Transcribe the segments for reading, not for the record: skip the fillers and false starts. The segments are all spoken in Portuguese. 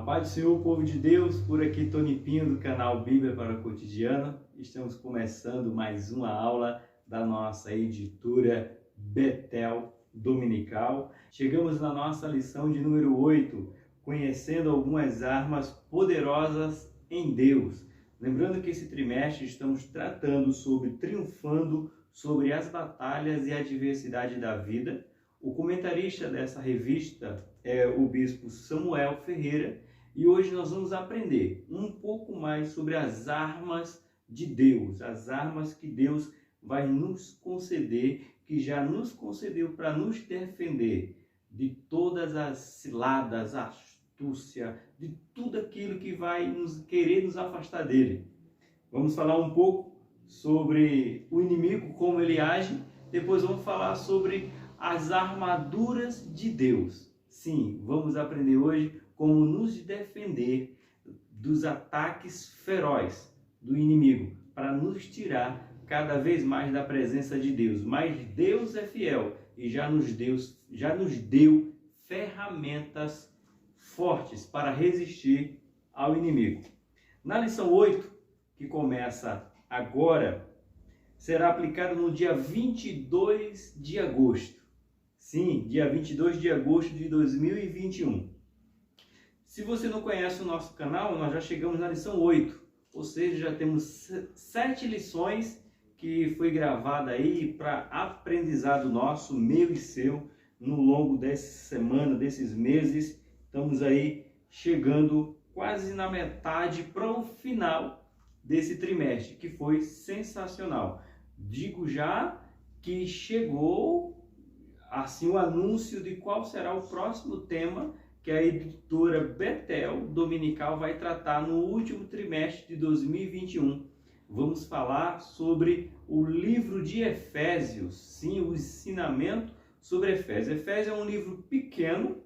paz do Senhor, povo de Deus, por aqui Tony Pinho do canal Bíblia para o Cotidiano. Estamos começando mais uma aula da nossa editora Betel Dominical. Chegamos na nossa lição de número 8, conhecendo algumas armas poderosas em Deus. Lembrando que esse trimestre estamos tratando sobre triunfando sobre as batalhas e adversidade da vida. O comentarista dessa revista é o bispo Samuel Ferreira e hoje nós vamos aprender um pouco mais sobre as armas de Deus, as armas que Deus vai nos conceder, que já nos concedeu para nos defender de todas as ciladas, a astúcia, de tudo aquilo que vai querer nos afastar dele. Vamos falar um pouco sobre o inimigo, como ele age, depois vamos falar sobre as armaduras de Deus. Sim, vamos aprender hoje como nos defender dos ataques ferozes do inimigo, para nos tirar cada vez mais da presença de Deus. Mas Deus é fiel e já nos deu ferramentas fortes para resistir ao inimigo. Na lição 8, que começa agora, será aplicada no dia 22 de agosto. Sim, dia 22 de agosto de 2021. Se você não conhece o nosso canal, nós já chegamos na lição 8. Ou seja, já temos 7 lições que foi gravada aí para aprendizado nosso, meu e seu, no longo dessa semana, desses meses. Estamos aí chegando quase na metade para o final desse trimestre, que foi sensacional. Digo já que chegou assim o anúncio de qual será o próximo tema que a editora Betel Dominical vai tratar no último trimestre de 2021. Vamos falar sobre o livro de Efésios, sim, o ensinamento sobre Efésios. Efésios é um livro pequeno,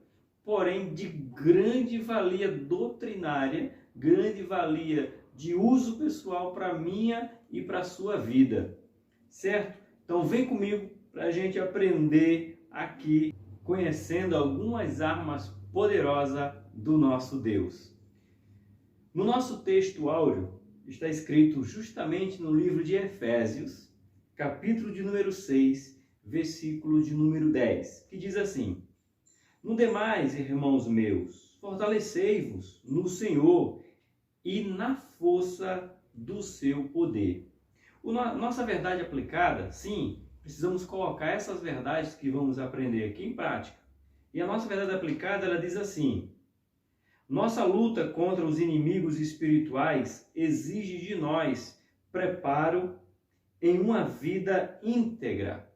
porém de grande valia doutrinária, grande valia de uso pessoal para a minha e para a sua vida, certo? Então vem comigo para a gente aprender aqui, conhecendo algumas armas poderosas do nosso Deus. No nosso texto áureo está escrito justamente no livro de Efésios, capítulo de número 6, versículo de número 10, que diz assim: No demais, irmãos meus, fortalecei-vos no Senhor e na força do seu poder. Nossa verdade aplicada, sim, precisamos colocar essas verdades que vamos aprender aqui em prática. E a nossa verdade aplicada, ela diz assim: nossa luta contra os inimigos espirituais exige de nós preparo em uma vida íntegra.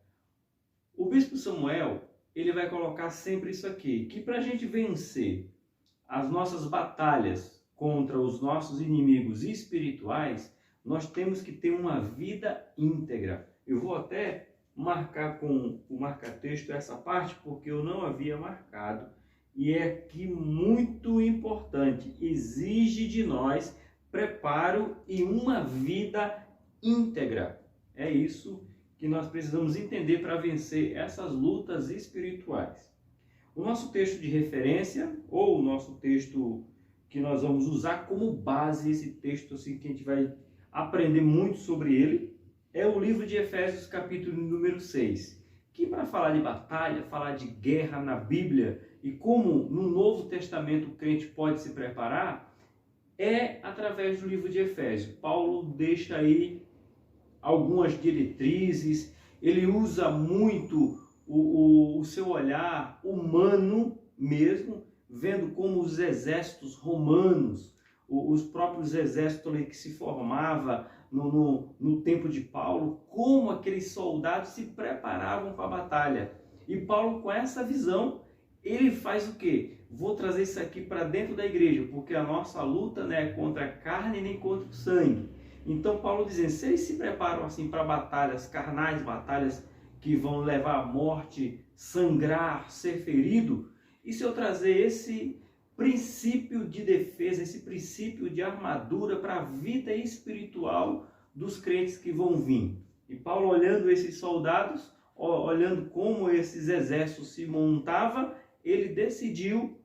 O bispo Samuel, ele vai colocar sempre isso aqui, que para a gente vencer as nossas batalhas contra os nossos inimigos espirituais, nós temos que ter uma vida íntegra. Eu vou até marcar com o marca-texto essa parte, porque eu não havia marcado. E é aqui muito importante. Exige de nós preparo e uma vida íntegra. É isso que nós precisamos entender para vencer essas lutas espirituais. O nosso texto de referência, ou o nosso texto que nós vamos usar como base, esse texto assim, que a gente vai aprender muito sobre ele, é o livro de Efésios, capítulo número 6, que para falar de batalha, falar de guerra na Bíblia e como no Novo Testamento o crente pode se preparar, é através do livro de Efésios. Paulo deixa aí algumas diretrizes, ele usa muito o seu olhar humano mesmo, vendo como os exércitos romanos, os próprios exércitos que se formavam no tempo de Paulo, como aqueles soldados se preparavam para a batalha. E Paulo, com essa visão, ele faz o quê? Vou trazer isso aqui para dentro da igreja, porque a nossa luta não é contra a carne nem contra o sangue. Então Paulo dizendo, se eles se preparam assim para batalhas carnais, batalhas que vão levar à morte, sangrar, ser ferido, e se eu trazer esse princípio de defesa, esse princípio de armadura para a vida espiritual dos crentes que vão vir? E Paulo, olhando esses soldados, olhando como esses exércitos se montavam, ele decidiu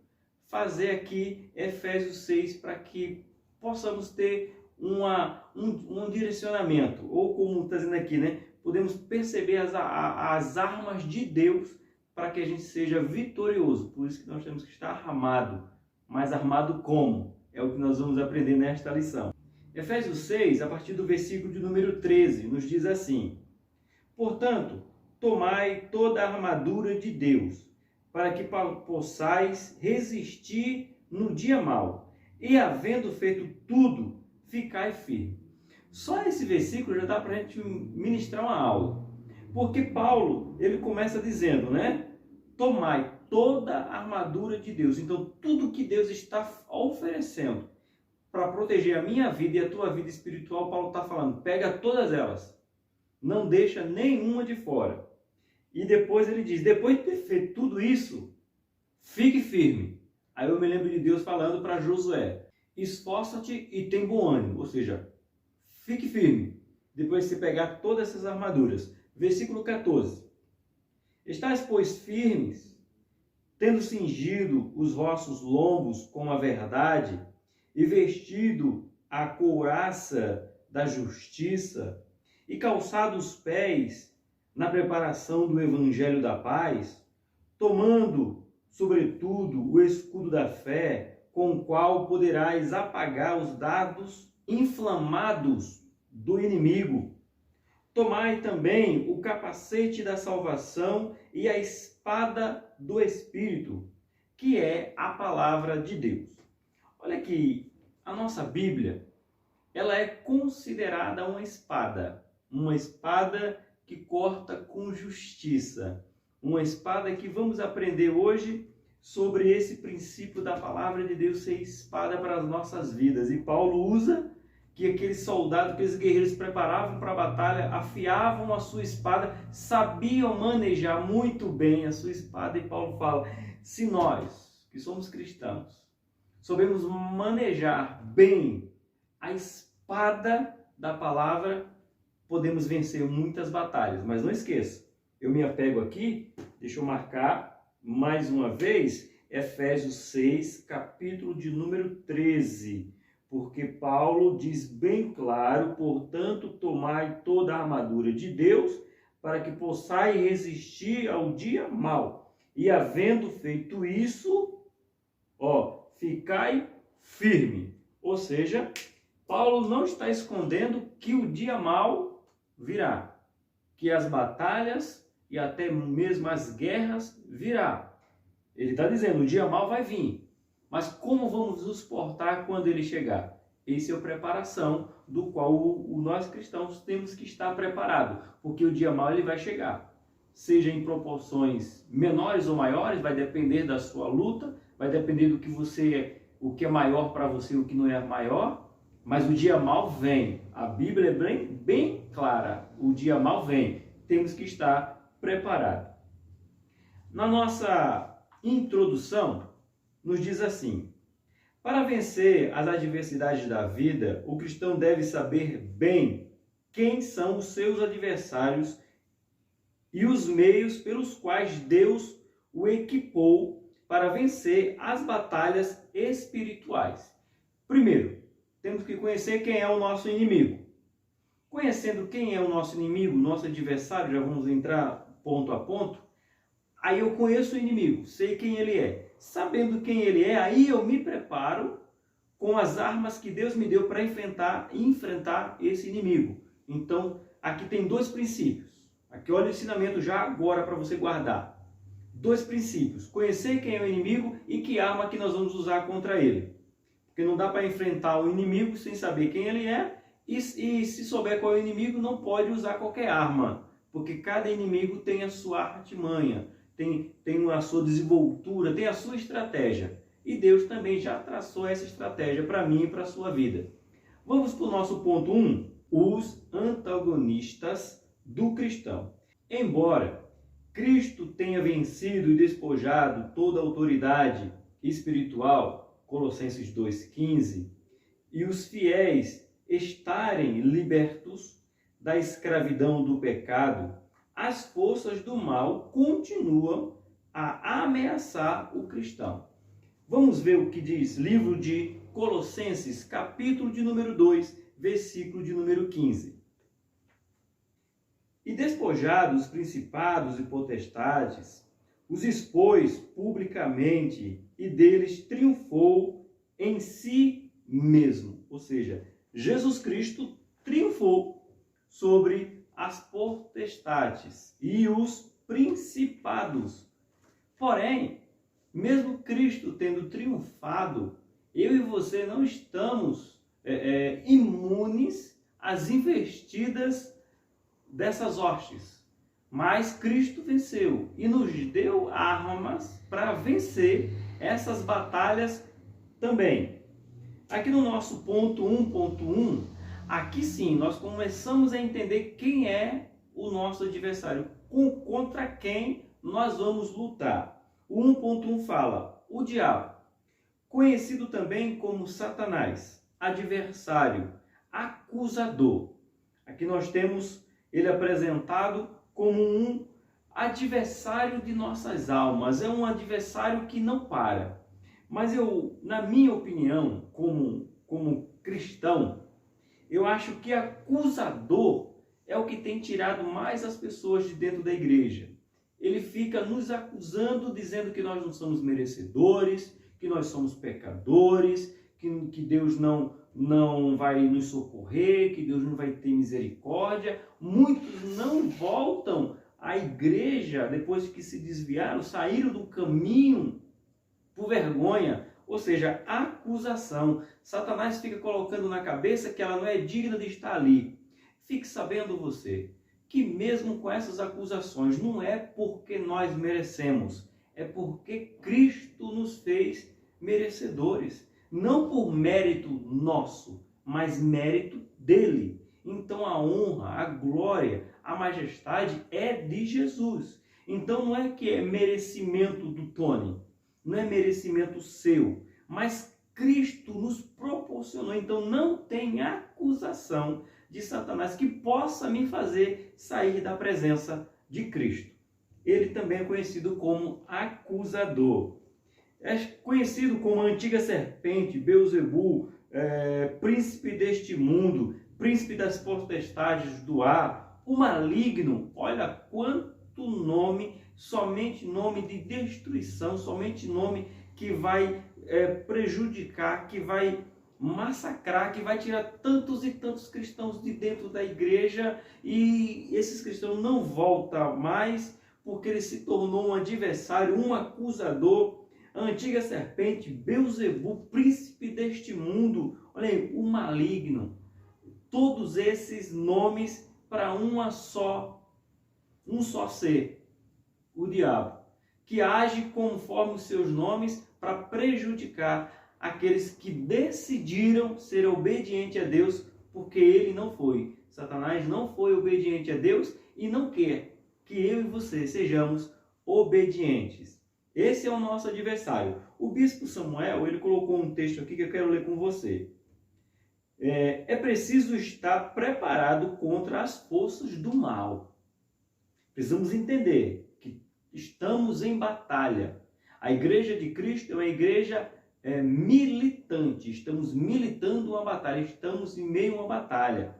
fazer aqui Efésios 6 para que possamos ter um direcionamento, ou como está dizendo aqui, né? Podemos perceber as armas de Deus para que a gente seja vitorioso. Por isso que nós temos que estar armado. Mas armado como? É o que nós vamos aprender nesta lição. Efésios 6, a partir do versículo de número 13, nos diz assim: portanto, tomai toda a armadura de Deus, para que possais resistir no dia mau, e havendo feito tudo, ficai firme. Só esse versículo já dá para a gente ministrar uma aula. Porque Paulo, ele começa dizendo, né? Tomai toda a armadura de Deus. Então, tudo que Deus está oferecendo para proteger a minha vida e a tua vida espiritual, Paulo está falando, pega todas elas. Não deixa nenhuma de fora. E depois ele diz, depois de ter feito tudo isso, fique firme. Aí eu me lembro de Deus falando para Josué, esforça-te e tem bom ânimo. Ou seja, fique firme. Depois de você pegar todas essas armaduras. Versículo 14. Estais, pois, firmes, tendo cingido os vossos lombos com a verdade, e vestido a couraça da justiça, e calçado os pés na preparação do evangelho da paz, tomando, sobretudo, o escudo da fé, com o qual poderás apagar os dardos inflamados do inimigo. Tomai também o capacete da salvação e a espada do Espírito, que é a palavra de Deus. Olha aqui, a nossa Bíblia, ela é considerada uma espada que corta com justiça, uma espada que vamos aprender hoje sobre esse princípio da palavra de Deus ser espada para as nossas vidas. E Paulo usa que aqueles soldados, aqueles guerreiros se preparavam para a batalha, afiavam a sua espada, sabiam manejar muito bem a sua espada. E Paulo fala, se nós, que somos cristãos, sabemos manejar bem a espada da palavra, podemos vencer muitas batalhas. Mas não esqueça, eu me apego aqui, deixa eu marcar mais uma vez, Efésios 6, capítulo de número 13. Porque Paulo diz bem claro, portanto, tomai toda a armadura de Deus, para que possais resistir ao dia mau. E havendo feito isso, ficai firme. Ou seja, Paulo não está escondendo que o dia mau virá, que as batalhas e até mesmo as guerras virá. Ele está dizendo, o dia mau vai vir. Mas como vamos nos portar quando ele chegar? Essa é a preparação do qual nós cristãos temos que estar preparados, porque o dia mau ele vai chegar. Seja em proporções menores ou maiores, vai depender da sua luta, vai depender do que o que é maior para você, o que não é maior, mas o dia mau vem. A Bíblia é bem clara, o dia mau vem. Temos que estar preparados. Na nossa introdução, nos diz assim, para vencer as adversidades da vida, o cristão deve saber bem quem são os seus adversários e os meios pelos quais Deus o equipou para vencer as batalhas espirituais. Primeiro, temos que conhecer quem é o nosso inimigo. Conhecendo quem é o nosso inimigo, nosso adversário, já vamos entrar ponto a ponto, aí eu conheço o inimigo, sei quem ele é. Sabendo quem ele é, aí eu me preparo com as armas que Deus me deu para enfrentar esse inimigo. Então, aqui tem dois princípios. Aqui olha o ensinamento já agora para você guardar. Dois princípios. Conhecer quem é o inimigo e que arma que nós vamos usar contra ele. Porque não dá para enfrentar o inimigo sem saber quem ele é. E se souber qual é o inimigo, não pode usar qualquer arma. Porque cada inimigo tem a sua artimanha. Tem a sua desenvoltura, tem a sua estratégia. E Deus também já traçou essa estratégia para mim e para a sua vida. Vamos para o nosso ponto 1. Os antagonistas do cristão. Embora Cristo tenha vencido e despojado toda a autoridade espiritual, Colossenses 2,15, e os fiéis estarem libertos da escravidão do pecado, as forças do mal continuam a ameaçar o cristão. Vamos ver o que diz livro de Colossenses, capítulo de número 2, versículo de número 15. E despojados os principados e potestades, os expôs publicamente e deles triunfou em si mesmo. Ou seja, Jesus Cristo triunfou sobre as potestades e os principados. Porém, mesmo Cristo tendo triunfado, eu e você não estamos imunes às investidas dessas hostes. Mas Cristo venceu e nos deu armas para vencer essas batalhas também. Aqui no nosso ponto 1.1, aqui sim, nós começamos a entender quem é o nosso adversário, contra quem nós vamos lutar. O 1.1 fala, o diabo, conhecido também como Satanás, adversário, acusador. Aqui nós temos ele apresentado como um adversário de nossas almas, é um adversário que não para. Mas na minha opinião, como cristão, eu acho que acusador é o que tem tirado mais as pessoas de dentro da igreja. Ele fica nos acusando, dizendo que nós não somos merecedores, que nós somos pecadores, que Deus não vai nos socorrer, que Deus não vai ter misericórdia. Muitos não voltam à igreja depois que se desviaram, saíram do caminho por vergonha, ou seja, acusação. Satanás fica colocando na cabeça que ela não é digna de estar ali. Fique sabendo você que mesmo com essas acusações, não é porque nós merecemos, é porque Cristo nos fez merecedores. Não por mérito nosso, mas mérito dele. Então a honra, a glória, a majestade é de Jesus. Então não é que é merecimento do Tony, não é merecimento seu, mas Cristo nos proporcionou. Então não tem acusação de Satanás que possa me fazer sair da presença de Cristo. Ele também é conhecido como acusador. É conhecido como a antiga serpente, Beelzebul, príncipe deste mundo, príncipe das potestades do ar, o maligno. Olha quanto nome, somente nome de destruição, somente nome que vai prejudicar, que vai massacrar, que vai tirar tantos e tantos cristãos de dentro da igreja, e esses cristãos não voltam mais porque ele se tornou um adversário, um acusador. A antiga serpente, Beelzebul, príncipe deste mundo, olha aí, o maligno. Todos esses nomes para um só ser, o diabo, que age conforme os seus nomes para prejudicar aqueles que decidiram ser obedientes a Deus, porque ele não foi. Satanás não foi obediente a Deus e não quer que eu e você sejamos obedientes. Esse é o nosso adversário. O bispo Samuel, ele colocou um texto aqui que eu quero ler com você. É preciso estar preparado contra as forças do mal. Precisamos entender que estamos em batalha. A igreja de Cristo é uma igreja militante. Estamos militando uma batalha, estamos em meio a uma batalha.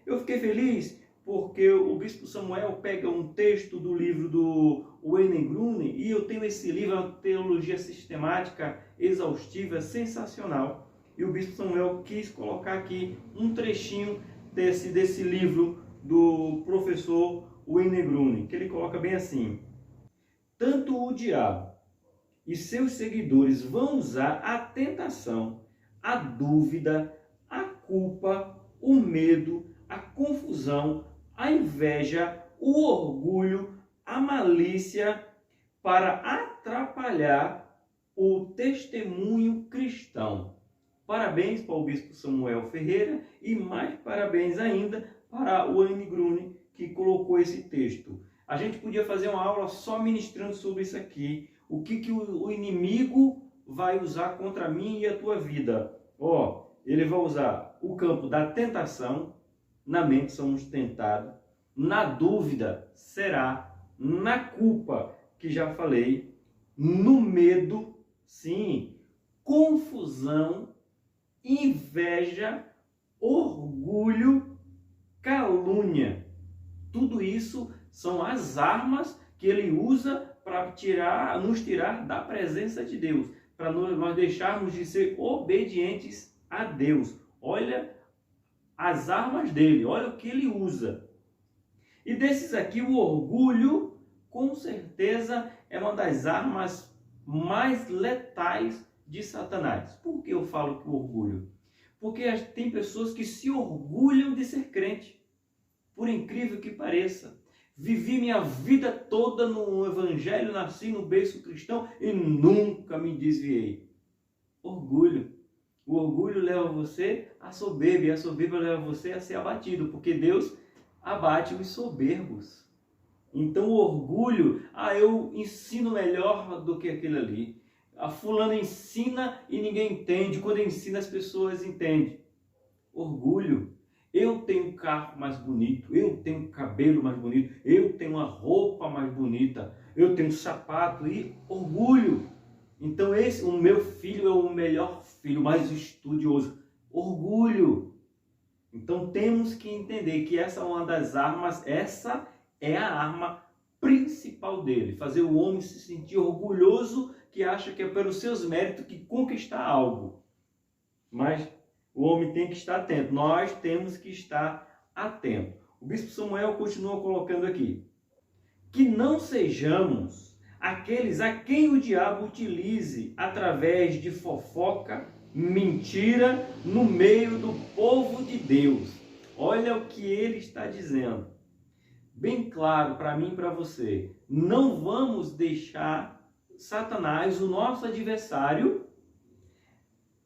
Eu fiquei feliz porque o bispo Samuel pega um texto do livro do Wayne Grudem, e eu tenho esse livro, uma teologia sistemática exaustiva, sensacional. E o bispo Samuel quis colocar aqui um trechinho desse livro do professor Wayne Grudem, que ele coloca bem assim: tanto o diabo e seus seguidores vão usar a tentação, a dúvida, a culpa, o medo, a confusão, a inveja, o orgulho, a malícia para atrapalhar o testemunho cristão. Parabéns para o bispo Samuel Ferreira e mais parabéns ainda para o Wayne Grudem, que colocou esse texto. A gente podia fazer uma aula só ministrando sobre isso aqui. O que o inimigo vai usar contra mim e a tua vida? Ele vai usar o campo da tentação, na mente somos tentados, na dúvida será, na culpa, que já falei, no medo, sim, confusão, inveja, orgulho, calúnia. Tudo isso são as armas que ele usa para nos tirar da presença de Deus, para nós deixarmos de ser obedientes a Deus. Olha as armas dele, olha o que ele usa. E desses aqui, o orgulho, com certeza, é uma das armas mais letais de Satanás. Por que eu falo que o orgulho? Porque tem pessoas que se orgulham de ser crente, por incrível que pareça. Vivi minha vida toda no evangelho, nasci no berço cristão e nunca me desviei. Orgulho. O orgulho leva você à soberba e a soberba leva você a ser abatido, porque Deus abate os soberbos. Então o orgulho, eu ensino melhor do que aquele ali. A fulano ensina e ninguém entende, quando ensina as pessoas entendem. Orgulho. Eu tenho um carro mais bonito, eu tenho um cabelo mais bonito, eu tenho uma roupa mais bonita, eu tenho um sapato e orgulho. Então o meu filho é o melhor filho, mais estudioso. Orgulho. Então temos que entender que essa é uma das armas, essa é a arma principal dele. Fazer o homem se sentir orgulhoso, que acha que é pelos seus méritos que conquistar algo. Mas o homem tem que estar atento, nós temos que estar atento. O bispo Samuel continua colocando aqui: que não sejamos aqueles a quem o diabo utilize através de fofoca, mentira, no meio do povo de Deus. Olha o que ele está dizendo. Bem claro para mim e para você. Não vamos deixar Satanás, o nosso adversário,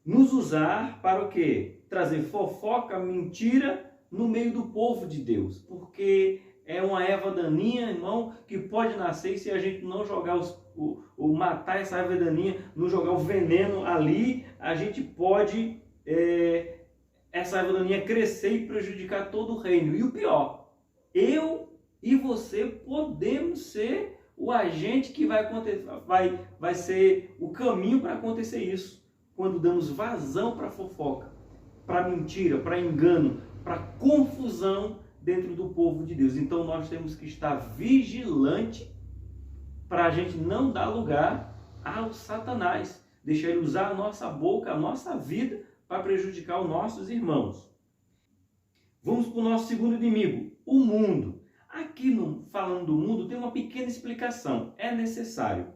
nos usar para o quê? Trazer fofoca, mentira no meio do povo de Deus. Porque é uma erva daninha, irmão, que pode nascer, e se a gente não jogar matar essa erva daninha, não jogar o veneno ali, a gente pode essa erva daninha crescer e prejudicar todo o reino. E o pior, eu e você podemos ser o agente que vai ser o caminho para acontecer isso. Quando damos vazão para fofoca, para mentira, para engano, para confusão dentro do povo de Deus. Então nós temos que estar vigilante para a gente não dar lugar ao Satanás, deixar ele usar a nossa boca, a nossa vida para prejudicar os nossos irmãos. Vamos para o nosso segundo inimigo, o mundo. Aqui, falando do mundo, tem uma pequena explicação, é necessário.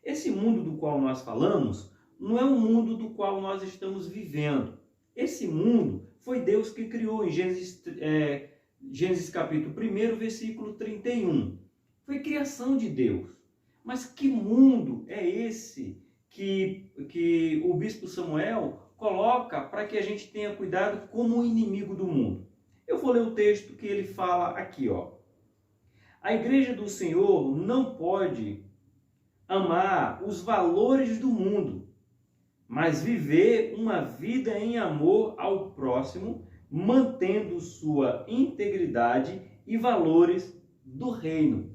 Esse mundo do qual nós falamos não é o mundo do qual nós estamos vivendo. Esse mundo foi Deus que criou em Gênesis capítulo 1, versículo 31. Foi criação de Deus. Mas que mundo é esse que o bispo Samuel coloca para que a gente tenha cuidado como inimigo do mundo? Eu vou ler o texto que ele fala aqui, ó. A igreja do Senhor não pode amar os valores do mundo, mas viver uma vida em amor ao próximo, mantendo sua integridade e valores do reino.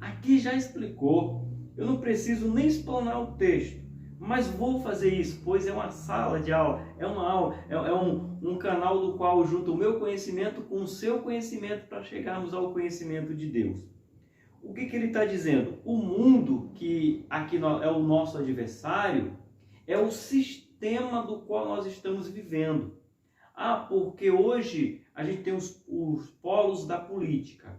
Aqui já explicou, eu não preciso nem explanar o texto, mas vou fazer isso, pois é uma sala de aula, é um canal do qual junto o meu conhecimento com o seu conhecimento para chegarmos ao conhecimento de Deus. O que ele está dizendo? O mundo que aqui é o nosso adversário, é o sistema do qual nós estamos vivendo. Porque hoje a gente tem os polos da política.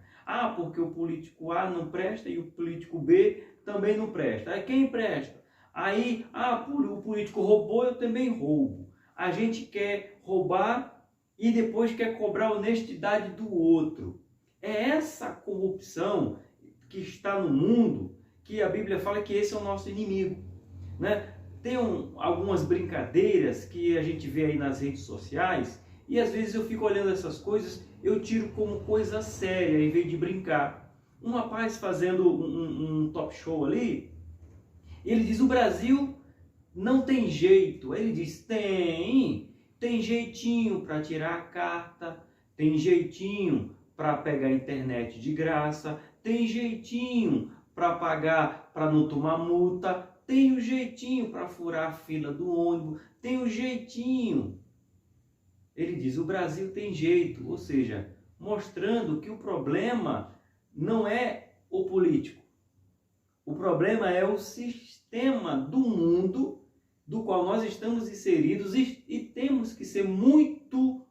Porque o político A não presta e o político B também não presta. Aí quem presta? Aí, o político roubou, eu também roubo. A gente quer roubar e depois quer cobrar a honestidade do outro. É essa corrupção que está no mundo que a Bíblia fala que esse é o nosso inimigo, né? Tem algumas brincadeiras que a gente vê aí nas redes sociais e às vezes eu fico olhando essas coisas, eu tiro como coisa séria em vez de brincar. Um rapaz fazendo um talk show ali, ele diz: o Brasil não tem jeito. Ele diz: tem jeitinho para tirar a carta, tem jeitinho para pegar a internet de graça, tem jeitinho para pagar, para não tomar multa, tem um jeitinho para furar a fila do ônibus, tem um jeitinho. Ele diz, o Brasil tem jeito, ou seja, mostrando que o problema não é o político. O problema é o sistema do mundo do qual nós estamos inseridos e temos que ser muito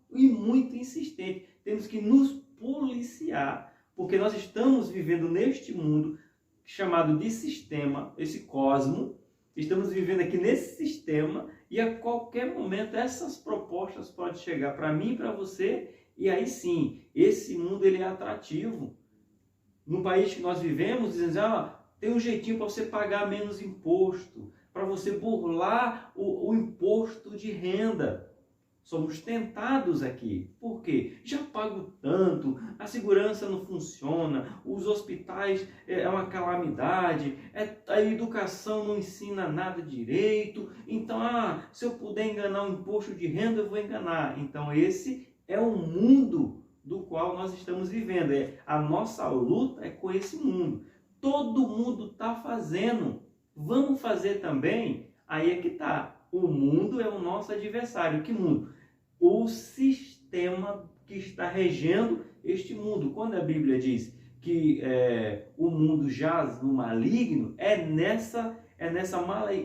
insistente. Temos que nos policiar, porque nós estamos vivendo neste mundo chamado de sistema, esse cosmo. Estamos vivendo aqui nesse sistema e a qualquer momento essas propostas podem chegar para mim e para você, e aí sim, esse mundo ele é atrativo. No país que nós vivemos, dizendo, tem um jeitinho para você pagar menos imposto, para você burlar o imposto de renda. Somos tentados aqui. Por quê? Já pago tanto, a segurança não funciona, os hospitais é uma calamidade, a educação não ensina nada direito, então, se eu puder enganar o imposto de renda, eu vou enganar. Então, esse é o mundo do qual nós estamos vivendo. A nossa luta é com esse mundo. Todo mundo está fazendo. Vamos fazer também? Aí é que está. O mundo é o nosso adversário. Que mundo? O sistema que está regendo este mundo. Quando a Bíblia diz que o mundo jaz no maligno, é nessa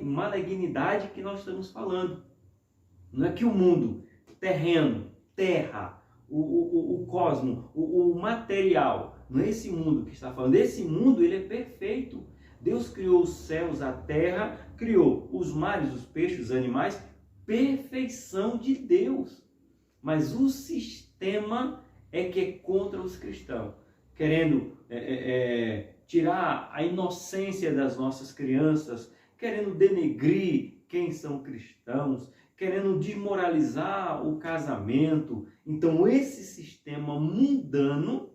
malignidade que nós estamos falando. Não é que o mundo terreno, terra, o cosmo, o material, não é esse mundo que está falando. Esse mundo ele é perfeito. Deus criou os céus, a terra, criou os mares, os peixes, os animais, perfeição de Deus. Mas o sistema é que é contra os cristãos, querendo tirar a inocência das nossas crianças, querendo denegrir quem são cristãos, querendo desmoralizar o casamento. Então esse sistema mundano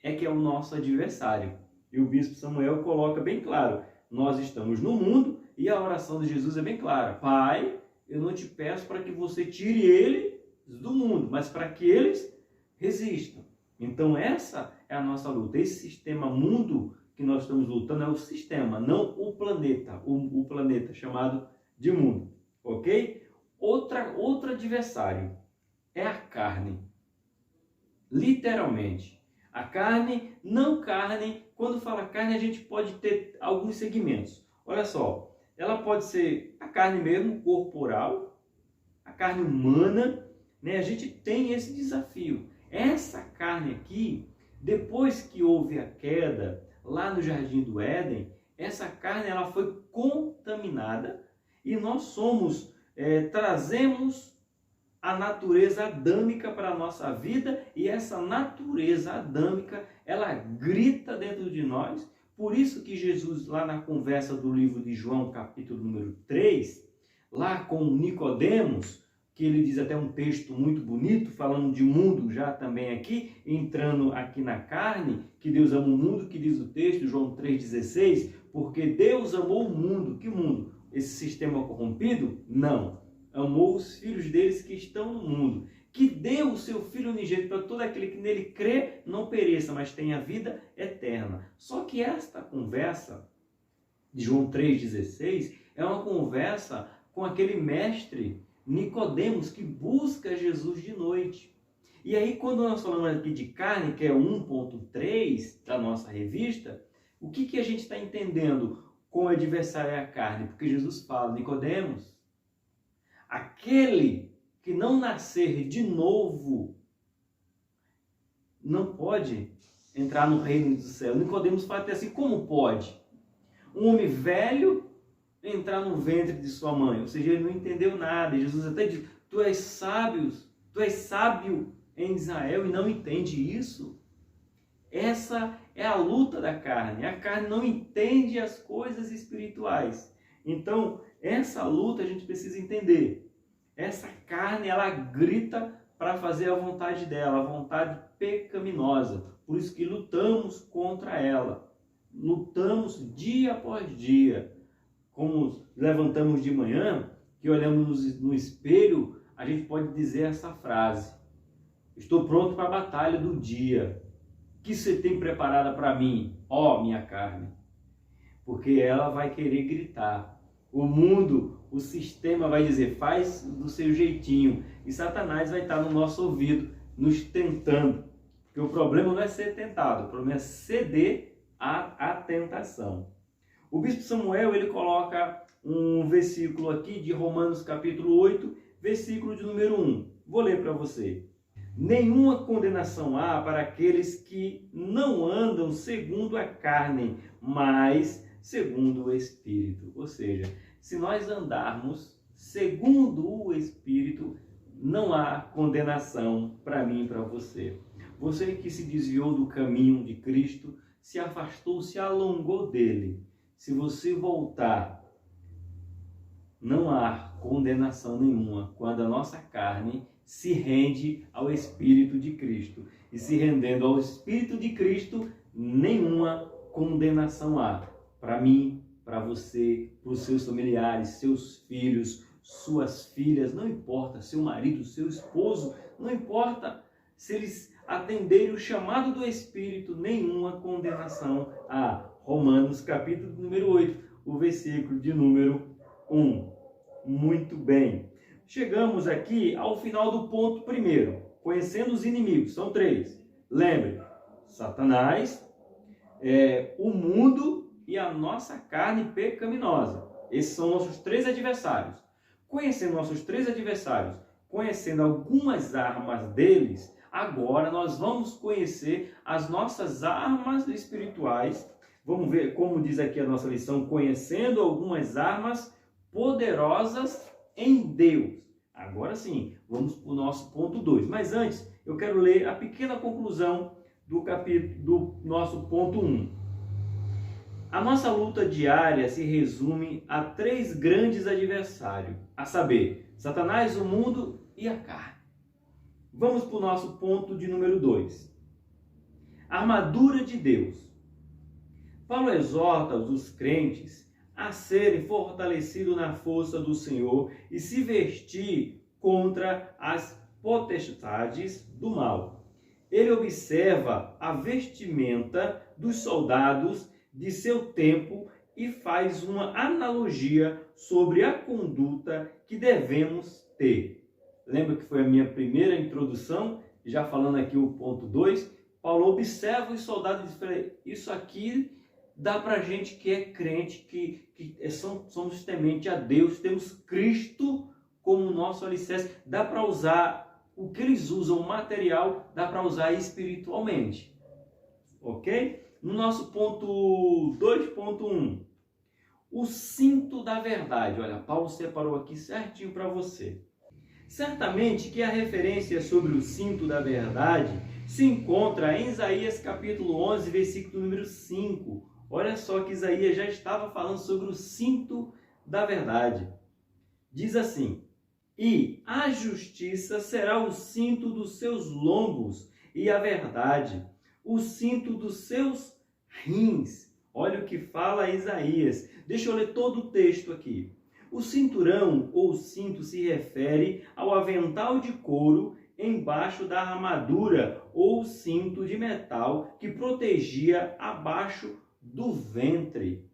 é que é o nosso adversário. E o bispo Samuel coloca bem claro, nós estamos no mundo e a oração de Jesus é bem clara. Pai, eu não te peço para que você tire ele do mundo, mas para que eles resistam. Então essa é a nossa luta. Esse sistema mundo que nós estamos lutando é o sistema, não o planeta. O planeta chamado de mundo. Ok? Outro adversário é a carne. Literalmente. A carne, não carne. Quando fala carne, a gente pode ter alguns segmentos. Olha só, ela pode ser a carne mesmo, corporal, a carne humana, né? A gente tem esse desafio. Essa carne aqui, depois que houve a queda lá no Jardim do Éden, essa carne ela foi contaminada e nós trazemos a natureza adâmica para a nossa vida, e essa natureza adâmica, ela grita dentro de nós. Por isso que Jesus, lá na conversa do livro de João, capítulo número 3, lá com Nicodemos, que ele diz até um texto muito bonito, falando de mundo já também aqui, entrando aqui na carne, que Deus ama o mundo, que diz o texto, João 3,16, porque Deus amou o mundo. Que mundo? Esse sistema corrompido? Não. Amou os filhos deles que estão no mundo, que deu o seu Filho unigênito para todo aquele que nele crê, não pereça, mas tenha vida eterna. Só que esta conversa de João 3,16 é uma conversa com aquele mestre Nicodemos que busca Jesus de noite. E aí, quando nós falamos aqui de carne, que é 1.3 da nossa revista, o que a gente está entendendo com o adversário é a carne? Porque Jesus fala, Nicodemos, aquele que não nascer de novo não pode entrar no reino do céu. Nicodemos fala até assim, como pode? Um homem velho entrar no ventre de sua mãe. Ou seja, ele não entendeu nada. E Jesus até diz, tu és sábio em Israel e não entende isso? Essa é a luta da carne. A carne não entende as coisas espirituais. Então, essa luta a gente precisa entender. Essa carne, ela grita para fazer a vontade dela, a vontade pecaminosa. Por isso que lutamos contra ela. Lutamos dia após dia. Como levantamos de manhã, que olhamos no espelho, a gente pode dizer essa frase. Estou pronto para a batalha do dia. O que você tem preparada para mim, ó minha carne? Porque ela vai querer gritar. O mundo, o sistema vai dizer, faz do seu jeitinho. E Satanás vai estar no nosso ouvido, nos tentando. Porque o problema não é ser tentado, o problema é ceder à tentação. O bispo Samuel, ele coloca um versículo aqui de Romanos capítulo 8, versículo de número 1. Vou ler para você. Nenhuma condenação há para aqueles que não andam segundo a carne, mas segundo o Espírito. Ou seja, se nós andarmos segundo o Espírito, não há condenação para mim e para você. Você que se desviou do caminho de Cristo, se afastou, se alongou dele. Se você voltar, não há condenação nenhuma quando a nossa carne se rende ao Espírito de Cristo. E se rendendo ao Espírito de Cristo, nenhuma condenação há. Para mim, para você, para os seus familiares, seus filhos, suas filhas, não importa, seu marido, seu esposo, não importa se eles atenderem o chamado do Espírito, nenhuma condenação há. Romanos capítulo número 8, o versículo de número 1. Muito bem. Chegamos aqui ao final do ponto primeiro, conhecendo os inimigos, são 3. Lembre, Satanás, o mundo e a nossa carne pecaminosa. Esses são nossos 3 adversários. Conhecendo nossos 3 adversários, conhecendo algumas armas deles, agora nós vamos conhecer as nossas armas espirituais. Vamos ver como diz aqui a nossa lição, conhecendo algumas armas poderosas em Deus. Agora sim, vamos para o nosso ponto 2. Mas antes, eu quero ler a pequena conclusão do nosso ponto 1. A nossa luta diária se resume a 3 grandes adversários, a saber, Satanás, o mundo e a carne. Vamos para o nosso ponto de número 2. Armadura de Deus. Paulo exorta os crentes a serem fortalecidos na força do Senhor e se vestir contra as potestades do mal. Ele observa a vestimenta dos soldados de seu tempo e faz uma analogia sobre a conduta que devemos ter. Lembra que foi a minha primeira introdução? Já falando aqui o ponto 2, Paulo observa os soldados e diz, isso aqui dá para gente que é crente, que somos temente a Deus, temos Cristo como nosso alicerce. Dá para usar o que eles usam, o material, dá para usar espiritualmente. Ok? No nosso ponto 2.1, o cinto da verdade. Olha, Paulo separou aqui certinho para você. Certamente que a referência sobre o cinto da verdade se encontra em Isaías capítulo 11, versículo número 5. Olha só que Isaías já estava falando sobre o cinto da verdade. Diz assim, e a justiça será o cinto dos seus lombos e a verdade, o cinto dos seus rins. Olha o que fala Isaías. Deixa eu ler todo o texto aqui. O cinturão ou cinto se refere ao avental de couro embaixo da armadura ou cinto de metal que protegia abaixo do ventre.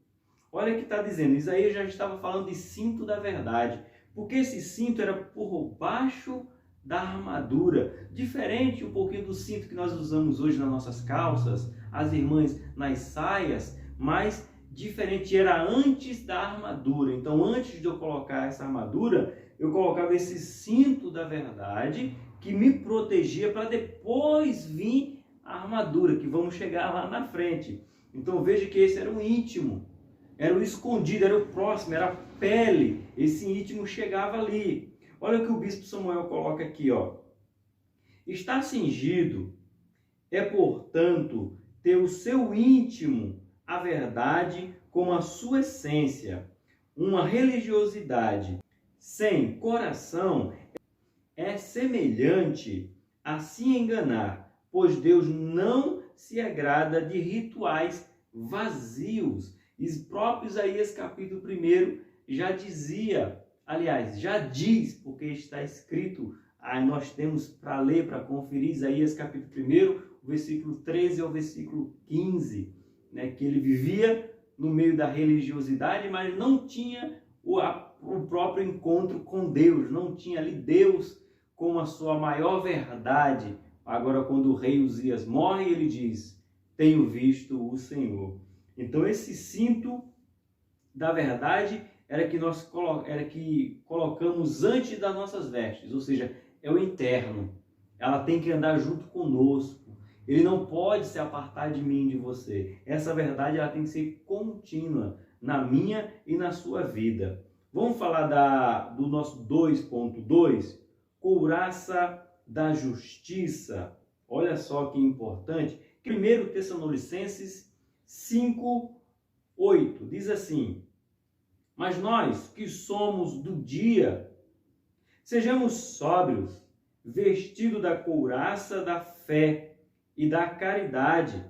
Olha o que está dizendo. Isaías já estava falando de cinto da verdade, porque esse cinto era por baixo da armadura, diferente um pouquinho do cinto que nós usamos hoje nas nossas calças, as irmãs nas saias, mas diferente, era antes da armadura. Então, antes de eu colocar essa armadura, eu colocava esse cinto da verdade que me protegia para depois vir a armadura, que vamos chegar lá na frente. Então, veja que esse era o íntimo, era o escondido, era o próximo, era a pele. Esse íntimo chegava ali. Olha o que o bispo Samuel coloca aqui, ó. Estar cingido é, portanto, ter o seu íntimo, a verdade, como a sua essência. Uma religiosidade sem coração é semelhante a se enganar, pois Deus não se agrada de rituais vazios. E próprio Isaías capítulo 1 já dizia, aliás, já diz, porque está escrito, aí nós temos para ler, para conferir, Isaías capítulo 1, o versículo 13 ao versículo 15, né, que ele vivia no meio da religiosidade, mas não tinha o próprio encontro com Deus, não tinha ali Deus como a sua maior verdade. Agora, quando o rei Uzias morre, ele diz: tenho visto o Senhor. Então, esse cinto da verdade era que colocamos antes das nossas vestes, ou seja, é o interno. Ela tem que andar junto conosco. Ele não pode se apartar de mim, de você. Essa verdade ela tem que ser contínua na minha e na sua vida. Vamos falar do nosso 2.2, couraça da justiça. Olha só que importante. 1 Tessalonicenses 5:8 diz assim: mas nós que somos do dia, sejamos sóbrios, vestidos da couraça da fé e da caridade,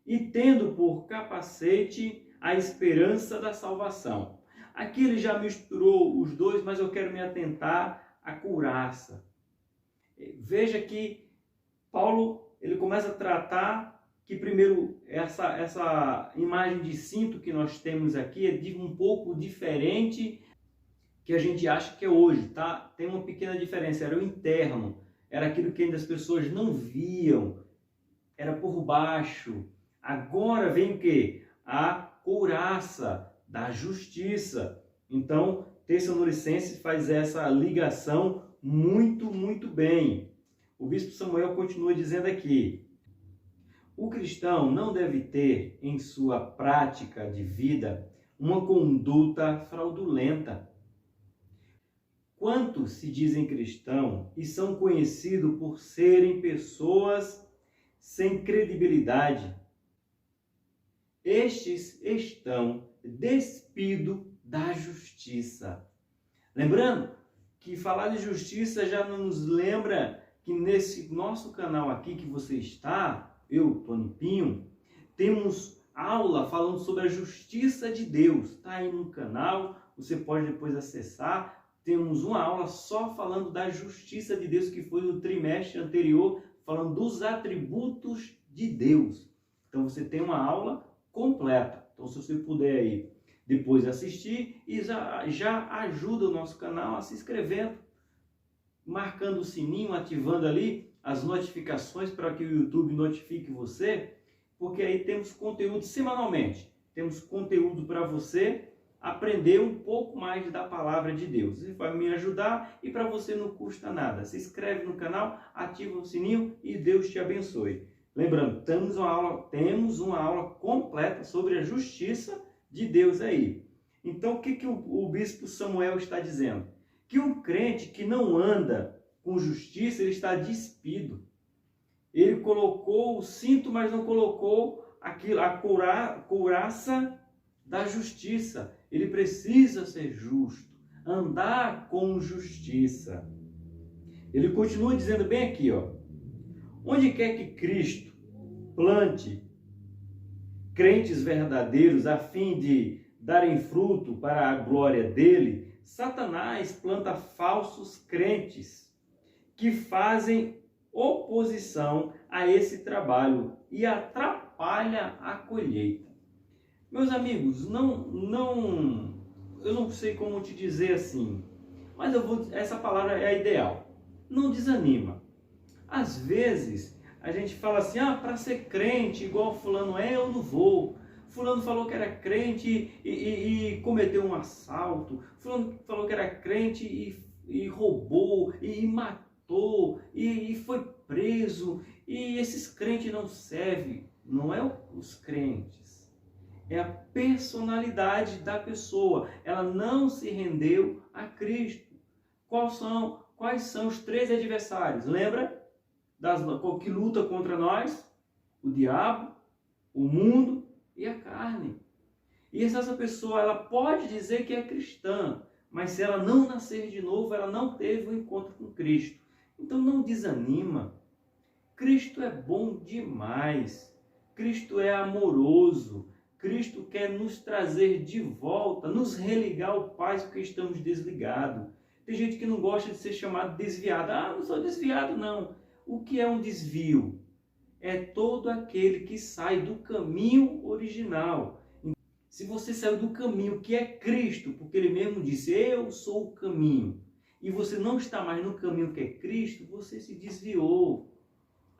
e tendo por capacete a esperança da salvação. Aqui ele já misturou os dois, mas eu quero me atentar à couraça. Veja que Paulo ele começa a tratar que primeiro essa imagem de cinto que nós temos aqui é um pouco diferente que a gente acha que é hoje, tá? Tem uma pequena diferença, era o interno, era aquilo que ainda as pessoas não viam, era por baixo. Agora vem o quê? A couraça da justiça. Então, Tessalonicenses faz essa ligação muito bem. O bispo Samuel continua dizendo aqui: o cristão não deve ter em sua prática de vida uma conduta fraudulenta. Quantos se dizem cristãos e são conhecidos por serem pessoas sem credibilidade? Estes estão despidos da justiça. Lembrando que falar de justiça já nos lembra que nesse nosso canal aqui que você está, eu, Tony Pinho, temos aula falando sobre a justiça de Deus. Está aí no canal, você pode depois acessar. Temos uma aula só falando da justiça de Deus, que foi no trimestre anterior, falando dos atributos de Deus. Então você tem uma aula completa. Então se você puder aí depois assistir, e já ajuda o nosso canal a se inscrevendo, marcando o sininho, ativando ali as notificações para que o YouTube notifique você, porque aí temos conteúdo semanalmente. Temos conteúdo para você aprender um pouco mais da palavra de Deus. Isso vai me ajudar e para você não custa nada. Se inscreve no canal, ativa o sininho e Deus te abençoe. Lembrando, temos uma aula completa sobre a justiça de Deus aí. Então, o que o bispo Samuel está dizendo? Que um crente que não anda com justiça, ele está despido. Ele colocou o cinto, mas não colocou a couraça da justiça. Ele precisa ser justo, andar com justiça. Ele continua dizendo bem aqui, ó: onde quer que Cristo plante crentes verdadeiros a fim de darem fruto para a glória dele, Satanás planta falsos crentes que fazem oposição a esse trabalho e atrapalha a colheita. Meus amigos, eu não sei como te dizer assim, mas essa palavra é a ideal. Não desanima. Às vezes a gente fala assim: para ser crente igual fulano eu não vou. Fulano falou que era crente e cometeu um assalto. Fulano falou que era crente e roubou e matou e foi preso. E esses crentes não servem. Não é os crentes. É a personalidade da pessoa. Ela não se rendeu a Cristo. Quais são os 3 adversários? Lembra? Que luta contra nós? O diabo, o mundo e a carne. E essa pessoa, ela pode dizer que é cristã, mas se ela não nascer de novo, ela não teve um encontro com Cristo. Então não desanima. Cristo é bom demais. Cristo é amoroso. Cristo quer nos trazer de volta, nos religar ao Pai porque estamos desligados. Tem gente que não gosta de ser chamado desviado. Não sou desviado, não. O que é um desvio? É todo aquele que sai do caminho original. Se você saiu do caminho que é Cristo, porque ele mesmo disse, eu sou o caminho, e você não está mais no caminho que é Cristo, você se desviou.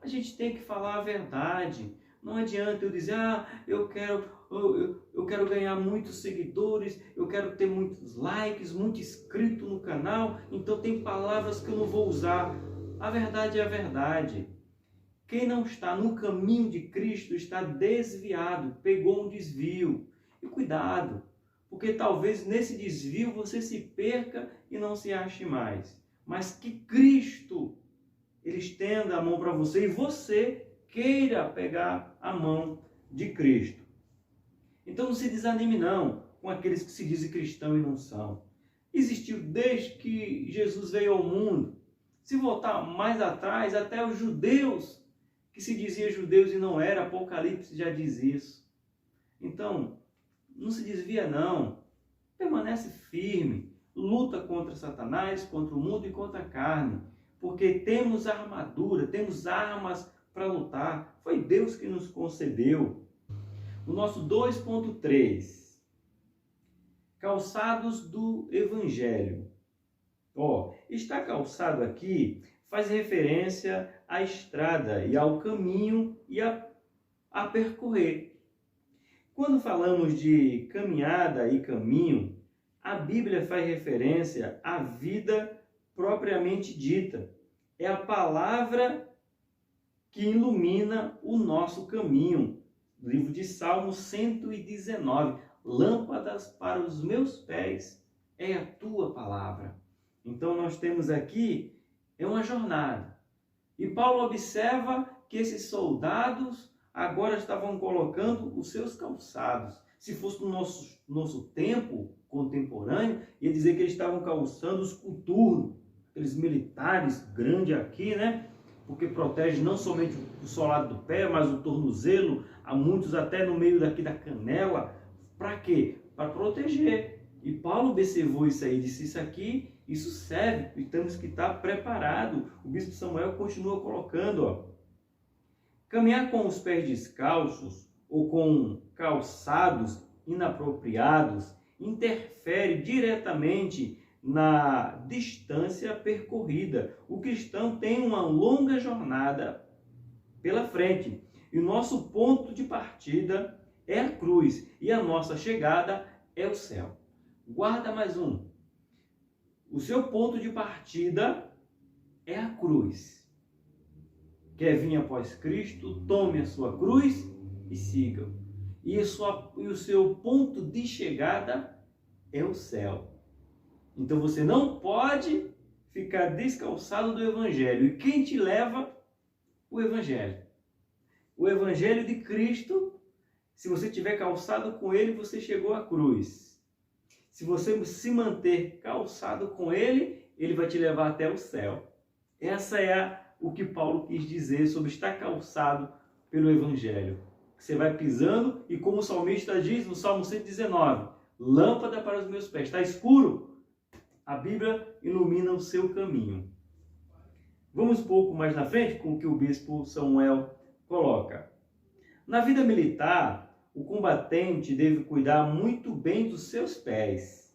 A gente tem que falar a verdade. Não adianta eu dizer, eu quero ganhar muitos seguidores, eu quero ter muitos likes, muito inscrito no canal, então tem palavras que eu não vou usar. A verdade é a verdade. Quem não está no caminho de Cristo está desviado, pegou um desvio. E cuidado, porque talvez nesse desvio você se perca e não se ache mais. Mas que Cristo, ele estenda a mão para você e você queira pegar a mão de Cristo. Então não se desanime não com aqueles que se dizem cristãos e não são. Existiu desde que Jesus veio ao mundo. Se voltar mais atrás, até os judeus, que se dizia judeus e não era, Apocalipse já diz isso. Então, não se desvia não, permanece firme, luta contra Satanás, contra o mundo e contra a carne, porque temos armadura, temos armas para lutar, foi Deus que nos concedeu. O nosso 2.3, calçados do Evangelho. Está calçado aqui faz referência à estrada e ao caminho e a percorrer. Quando falamos de caminhada e caminho, a Bíblia faz referência à vida propriamente dita. É a palavra que ilumina o nosso caminho. Livro de Salmos 119. Lâmpadas para os meus pés é a tua palavra. Então nós temos aqui uma jornada. E Paulo observa que esses soldados agora estavam colocando os seus calçados. Se fosse no nosso tempo contemporâneo, ia dizer que eles estavam calçando os coturnos, aqueles militares grandes aqui, né? Porque protege não somente o solado do pé, mas o tornozelo, há muitos até no meio daqui da canela. Para quê? Para proteger. E Paulo observou isso aí, disse isso aqui, isso serve, e temos que estar preparado. O bispo Samuel continua colocando, caminhar com os pés descalços ou com calçados inapropriados interfere diretamente na distância percorrida. O cristão tem uma longa jornada pela frente e o nosso ponto de partida é a cruz e a nossa chegada é o céu. Guarda mais um. O seu ponto de partida é a cruz. Quer vir após Cristo, tome a sua cruz e siga-o. E o seu ponto de chegada é o céu. Então você não pode ficar descalçado do Evangelho. E quem te leva? O Evangelho. O Evangelho de Cristo, se você tiver calçado com ele, você chegou à cruz. Se você se manter calçado com ele, ele vai te levar até o céu. Essa é o que Paulo quis dizer sobre estar calçado pelo Evangelho. Você vai pisando e, como o salmista diz no Salmo 119, lâmpada para os meus pés. Está escuro? A Bíblia ilumina o seu caminho. Vamos um pouco mais na frente com o que o bispo Samuel coloca. Na vida militar, o combatente deve cuidar muito bem dos seus pés,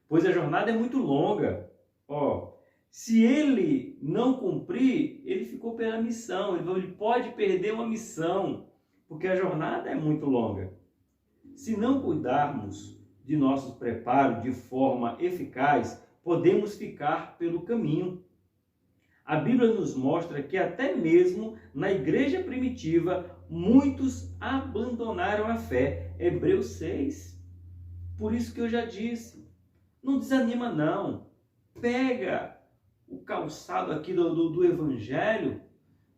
pois a jornada é muito longa. Se ele não cumprir, ele ficou pela missão, ele pode perder uma missão, porque a jornada é muito longa. Se não cuidarmos de nossos preparos de forma eficaz, podemos ficar pelo caminho. A Bíblia nos mostra que até mesmo na igreja primitiva, muitos abandonaram a fé. Hebreus 6. Por isso que eu já disse, não desanima não. Pega o calçado aqui do Evangelho,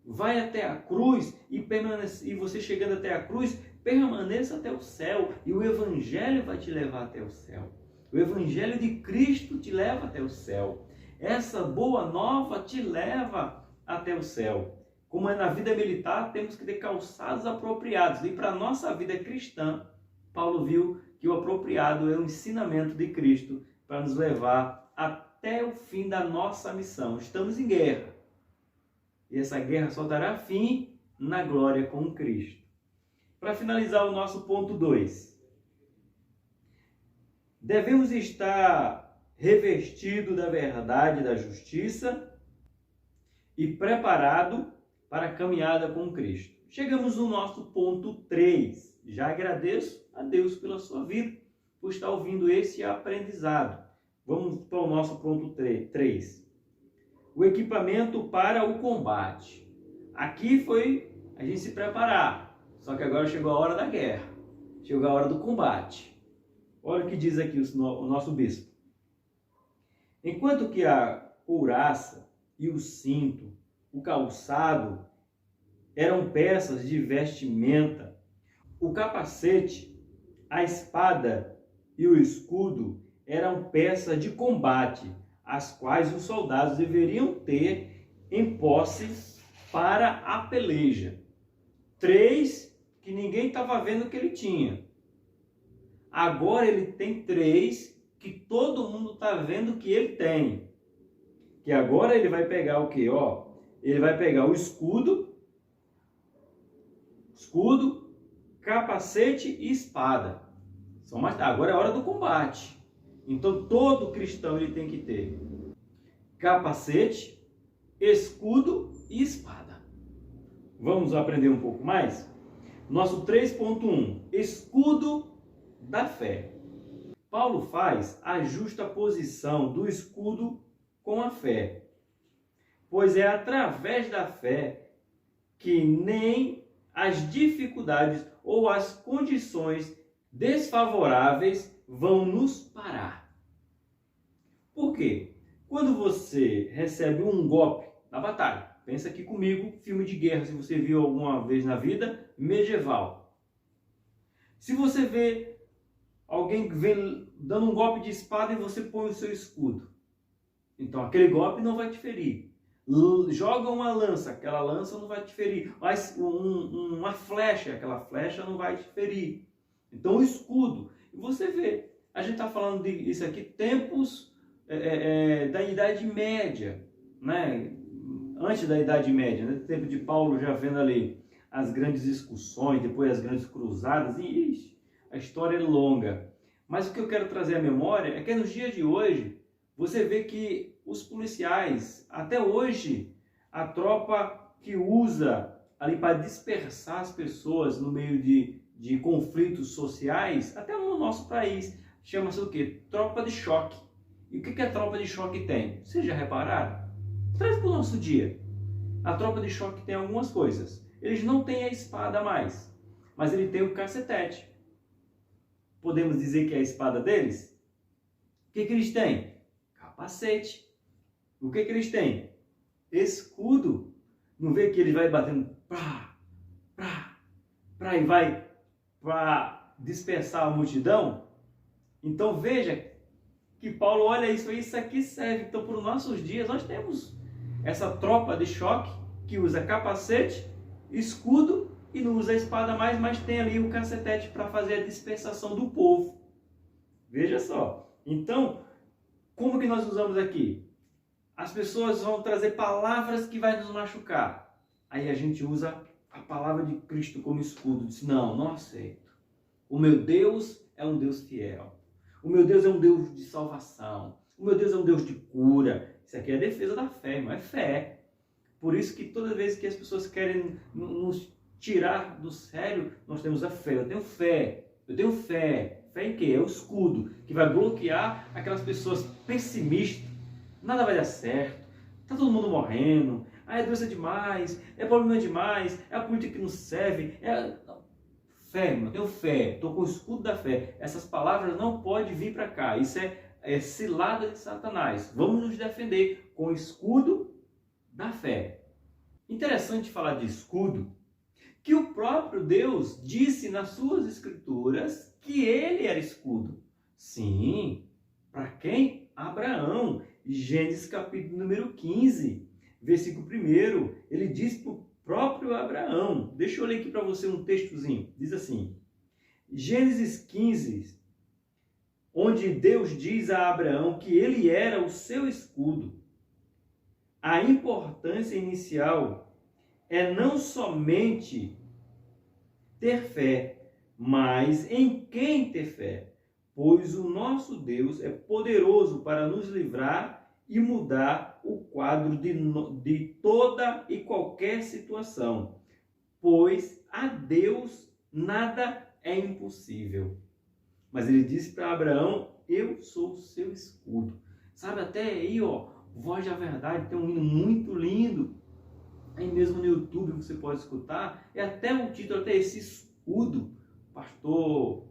vai até a cruz e você chegando até a cruz, permaneça até o céu. E o Evangelho vai te levar até o céu. O Evangelho de Cristo te leva até o céu. Essa boa nova te leva até o céu. Como é na vida militar, temos que ter calçados apropriados. E para a nossa vida cristã, Paulo viu que o apropriado é o ensinamento de Cristo para nos levar até o fim da nossa missão. Estamos em guerra. E essa guerra só dará fim na glória com Cristo. Para finalizar o nosso ponto 2. Devemos estar revestidos da verdade e da justiça e preparado para a caminhada com Cristo. Chegamos no nosso ponto 3. Já agradeço a Deus pela sua vida, por estar ouvindo esse aprendizado. Vamos para o nosso ponto 3. O equipamento para o combate. Aqui foi a gente se preparar, só que agora chegou a hora da guerra, chegou a hora do combate. Olha o que diz aqui o nosso bispo. Enquanto que a couraça e o cinto, o calçado, eram peças de vestimenta, o capacete, a espada e o escudo eram peças de combate, as quais os soldados deveriam ter em posse para a peleja. 3 que ninguém estava vendo que ele tinha. Agora ele tem 3 que todo mundo está vendo que ele tem. Que agora ele vai pegar o quê? Ele vai pegar o escudo, capacete e espada. Agora é a hora do combate. Então todo cristão ele tem que ter capacete, escudo e espada. Vamos aprender um pouco mais? Nosso 3.1, escudo da fé. Paulo faz a justa posição do escudo com a fé, pois é através da fé que nem as dificuldades ou as condições desfavoráveis vão nos parar. Por quê? Quando você recebe um golpe na batalha, pensa aqui comigo, filme de guerra, se você viu alguma vez na vida, medieval. Se você vê alguém dando um golpe de espada e você põe o seu escudo, então aquele golpe não vai te ferir. Joga uma lança, aquela lança não vai te ferir. Mas uma flecha, aquela flecha não vai te ferir. Então o escudo, e você vê, a gente está falando disso aqui, tempos da Idade Média, né? Antes da Idade Média, né? Tempo de Paulo, já vendo ali as grandes discussões, depois as grandes cruzadas, e a história é longa. Mas o que eu quero trazer à memória é que nos dias de hoje, você vê que os policiais, até hoje, a tropa que usa ali para dispersar as pessoas no meio de conflitos sociais, até no nosso país, chama-se o quê? Tropa de choque. E o que a tropa de choque tem? Vocês já repararam? Traz para o nosso dia. A tropa de choque tem algumas coisas. Eles não têm a espada mais, mas ele tem o cacetete. Podemos dizer que é a espada deles? O que eles têm? Capacete. O que eles têm? Escudo. Não vê que ele vai batendo e vai para dispersar a multidão? Então veja que Paulo olha isso aqui serve. Então para os nossos dias nós temos essa tropa de choque que usa capacete, escudo e não usa a espada mais, mas tem ali o cacetete para fazer a dispersação do povo. Veja só. Então, como que nós usamos aqui? As pessoas vão trazer palavras que vai nos machucar. Aí a gente usa a palavra de Cristo como escudo. Diz, não aceito. O meu Deus é um Deus fiel. O meu Deus é um Deus de salvação. O meu Deus é um Deus de cura. Isso aqui é a defesa da fé, irmão. É fé. Por isso que toda vez que as pessoas querem nos tirar do sério, nós temos a fé. Eu tenho fé. Fé em quê? É o escudo que vai bloquear aquelas pessoas pessimistas. Nada vai dar certo. Está todo mundo morrendo. É doença demais. É problema demais. É a política que não serve. Fé, irmão. Eu tenho fé. Estou com o escudo da fé. Essas palavras não podem vir para cá. Isso é cilada de Satanás. Vamos nos defender com o escudo da fé. Interessante falar de escudo, que o próprio Deus disse nas suas escrituras que ele era escudo. Sim, para quem? Abraão. Gênesis capítulo número 15, versículo 1, ele diz para o próprio Abraão. Deixa eu ler aqui para você um textozinho. Diz assim, Gênesis 15, onde Deus diz a Abraão que ele era o seu escudo. A importância inicial é não somente ter fé, mas em quem ter fé. pois o nosso Deus é poderoso para nos livrar e mudar o quadro de toda e qualquer situação, pois a Deus nada é impossível. Mas ele disse para Abraão: eu sou o seu escudo. Sabe, até aí, Voz da Verdade tem um hino muito lindo, aí mesmo no YouTube você pode escutar, é até o título, até esse escudo. Pastor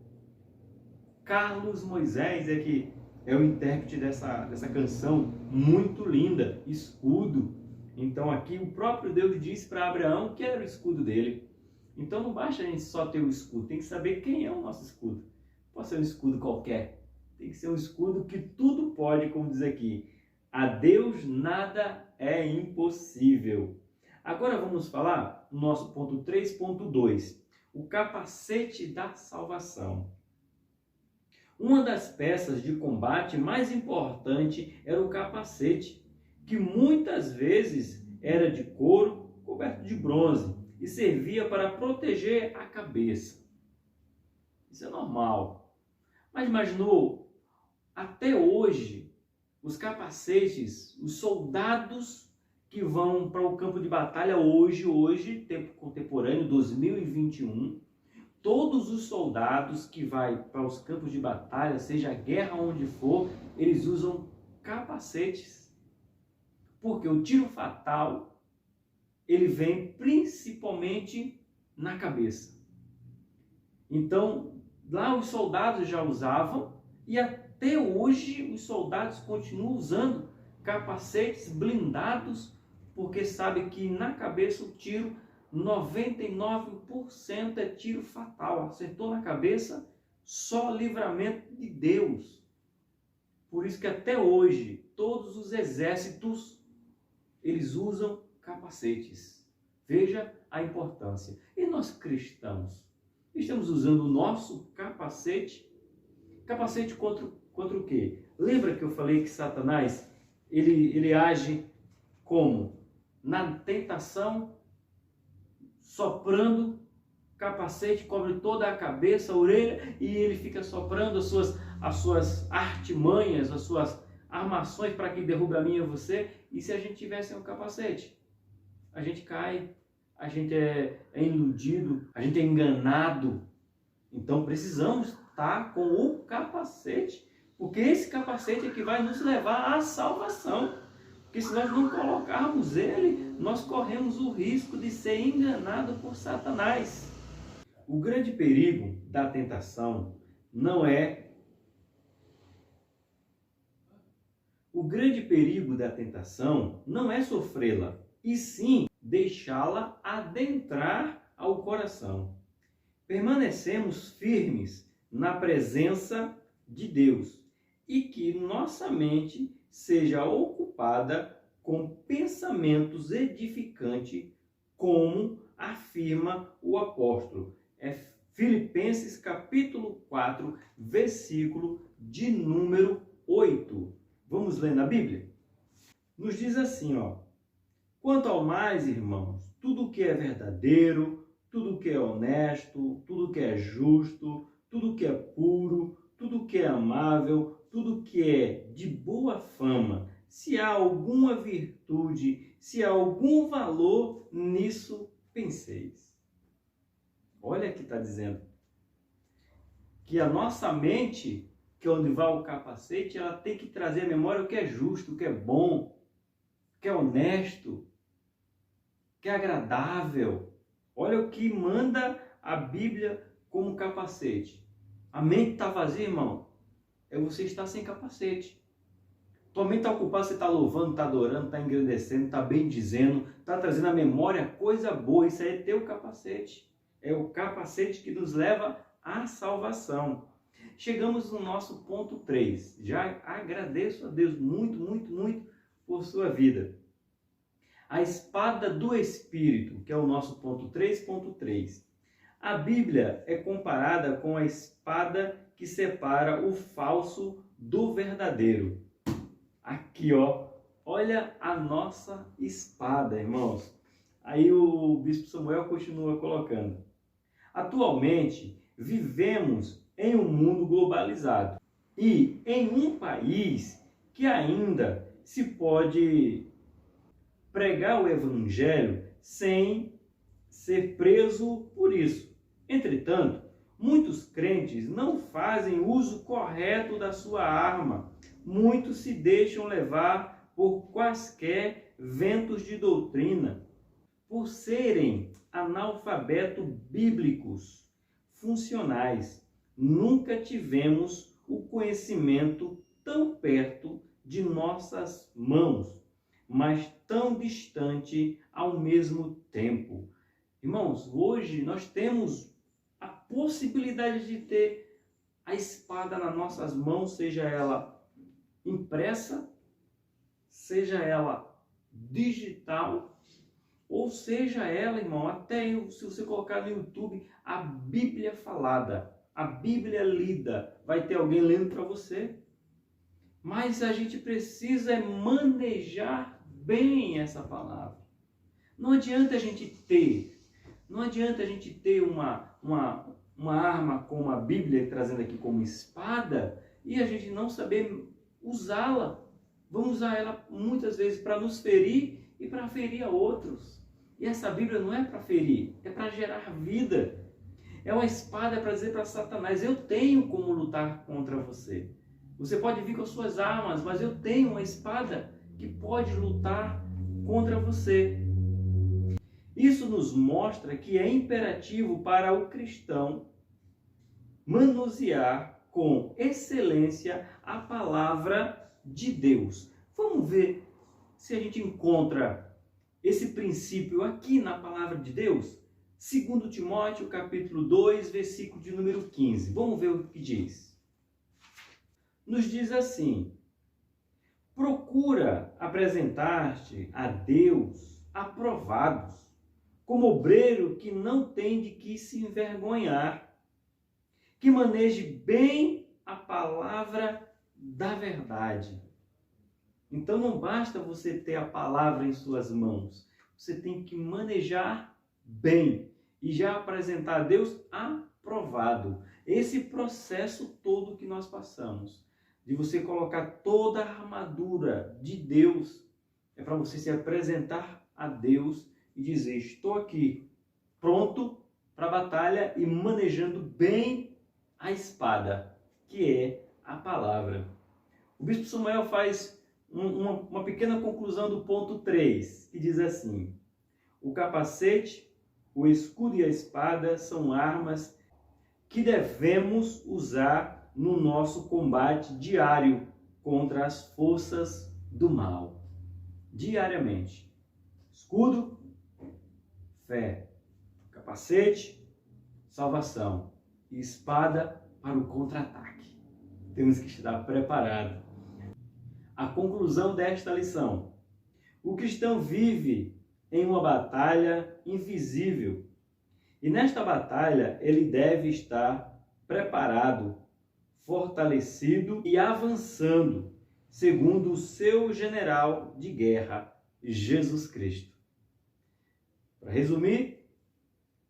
Carlos Moisés que é o intérprete dessa canção muito linda, Escudo. Então aqui o próprio Deus disse para Abraão que era o escudo dele. Então não basta a gente só ter o escudo, tem que saber quem é o nosso escudo. Não pode ser um escudo qualquer, tem que ser um escudo que tudo pode, como diz aqui. A Deus nada é impossível. Agora vamos falar no nosso ponto 3.2, o capacete da salvação. Uma das peças de combate mais importante era o capacete, que muitas vezes era de couro coberto de bronze e servia para proteger a cabeça. Isso é normal. Mas imaginou, até hoje, os capacetes, os soldados que vão para o campo de batalha hoje, tempo contemporâneo, 2021, todos os soldados que vão para os campos de batalha, seja a guerra onde for, eles usam capacetes. Porque o tiro fatal, ele vem principalmente na cabeça. Então, lá os soldados já usavam e até hoje os soldados continuam usando capacetes blindados, porque sabe que na cabeça o tiro 99% é tiro fatal. Acertou na cabeça, só livramento de Deus. Por isso que até hoje, todos os exércitos, eles usam capacetes. Veja a importância. E nós cristãos, estamos usando o nosso capacete? Capacete contra o quê? Lembra que eu falei que Satanás, ele age como? Na tentação, soprando, capacete cobre toda a cabeça, a orelha, e ele fica soprando as suas artimanhas, as suas armações para que derrube a mim e a você. E se a gente tivesse um capacete? A gente cai, a gente é iludido, a gente é enganado. Então precisamos estar com o capacete, porque esse capacete é que vai nos levar à salvação. Porque se nós não colocarmos ele, nós corremos o risco de ser enganado por Satanás. O grande perigo da tentação não é... O grande perigo da tentação não é sofrê-la, e sim deixá-la adentrar ao coração. Permanecemos firmes na presença de Deus e que nossa mente seja ocupada com pensamentos edificantes, como afirma o apóstolo. É Filipenses capítulo 4, versículo de número 8. Vamos ler na Bíblia? Nos diz assim, quanto ao mais, irmãos, tudo que é verdadeiro, tudo que é honesto, tudo que é justo, tudo que é puro, tudo que é amável, tudo que é de boa fama, se há alguma virtude, se há algum valor, nisso penseis. Olha que está dizendo que a nossa mente, que é onde vai o capacete, ela tem que trazer à memória o que é justo, o que é bom, o que é honesto, o que é agradável. Olha o que manda a Bíblia como capacete. A mente está vazia, irmão, é você estar sem capacete. Tua mente está ocupada, você está louvando, está adorando, está engrandecendo, está bendizendo, está trazendo à memória coisa boa. Isso aí é teu capacete. É o capacete que nos leva à salvação. Chegamos no nosso ponto 3. Já agradeço a Deus muito, muito, muito por sua vida. A espada do Espírito, que é o nosso ponto 3.3. A Bíblia é comparada com a espada que separa o falso do verdadeiro. Aqui, olha a nossa espada, irmãos. Aí o bispo Samuel continua colocando. Atualmente, vivemos em um mundo globalizado e em um país que ainda se pode pregar o evangelho sem ser preso por isso. Entretanto, muitos crentes não fazem uso correto da sua arma. Muitos se deixam levar por quaisquer ventos de doutrina, por serem analfabetos bíblicos funcionais. Nunca tivemos o conhecimento tão perto de nossas mãos, mas tão distante ao mesmo tempo. Irmãos, hoje nós temos a possibilidade de ter a espada nas nossas mãos, seja ela impressa, seja ela digital, ou seja ela, irmão, até se você colocar no YouTube a Bíblia falada, a Bíblia lida, vai ter alguém lendo para você. Mas a gente precisa manejar bem essa palavra. Não adianta a gente ter uma arma como a Bíblia, trazendo aqui como espada, e a gente não saber usá-la. Vamos usar ela muitas vezes para nos ferir e para ferir a outros. E essa Bíblia não é para ferir, é para gerar vida. É uma espada para dizer para Satanás: eu tenho como lutar contra você. Você pode vir com as suas armas, mas eu tenho uma espada que pode lutar contra você. Isso nos mostra que é imperativo para o cristão manusear com excelência a palavra de Deus. Vamos ver se a gente encontra esse princípio aqui na palavra de Deus? 2 Timóteo, capítulo 2, versículo de número 15. Vamos ver o que diz. Nos diz assim: procura apresentar-te a Deus aprovados, como obreiro que não tem de que se envergonhar, que maneje bem a palavra da verdade. Então não basta você ter a palavra em suas mãos, você tem que manejar bem e já apresentar a Deus aprovado. Esse processo todo que nós passamos, de você colocar toda a armadura de Deus, é para você se apresentar a Deus e dizer: estou aqui, pronto para a batalha e manejando bem a espada, que é a palavra. O bispo Samuel faz uma pequena conclusão do ponto 3, que diz assim: o capacete, o escudo e a espada são armas que devemos usar no nosso combate diário contra as forças do mal. Diariamente. Escudo, fé. Capacete, salvação. E espada para o contra-ataque. Temos que estar preparados. A conclusão desta lição: o cristão vive em uma batalha invisível. E nesta batalha ele deve estar preparado, fortalecido e avançando, segundo o seu general de guerra, Jesus Cristo. Para resumir,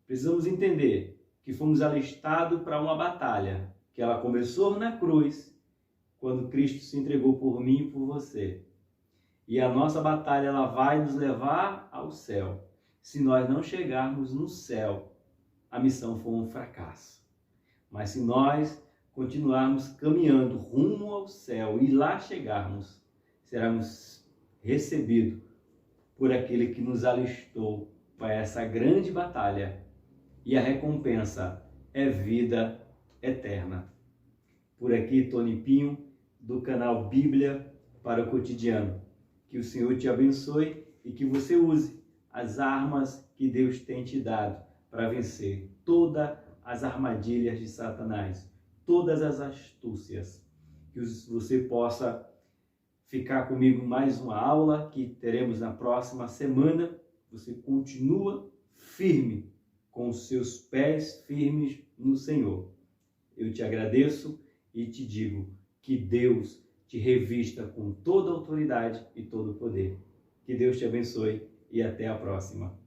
precisamos entender que fomos alistados para uma batalha, que ela começou na cruz, quando Cristo se entregou por mim e por você. E a nossa batalha ela vai nos levar ao céu. Se nós não chegarmos no céu, a missão foi um fracasso. Mas se nós continuarmos caminhando rumo ao céu e lá chegarmos, seremos recebidos por aquele que nos alistou para essa grande batalha. E a recompensa é vida eterna. Por aqui, Tony Pinho, do canal Bíblia para o Cotidiano. Que o Senhor te abençoe e que você use as armas que Deus tem te dado para vencer todas as armadilhas de Satanás, todas as astúcias. Que você possa ficar comigo mais uma aula que teremos na próxima semana. Você continua firme, com os seus pés firmes no Senhor. Eu te agradeço e te digo que Deus te revista com toda a autoridade e todo o poder. Que Deus te abençoe e até a próxima.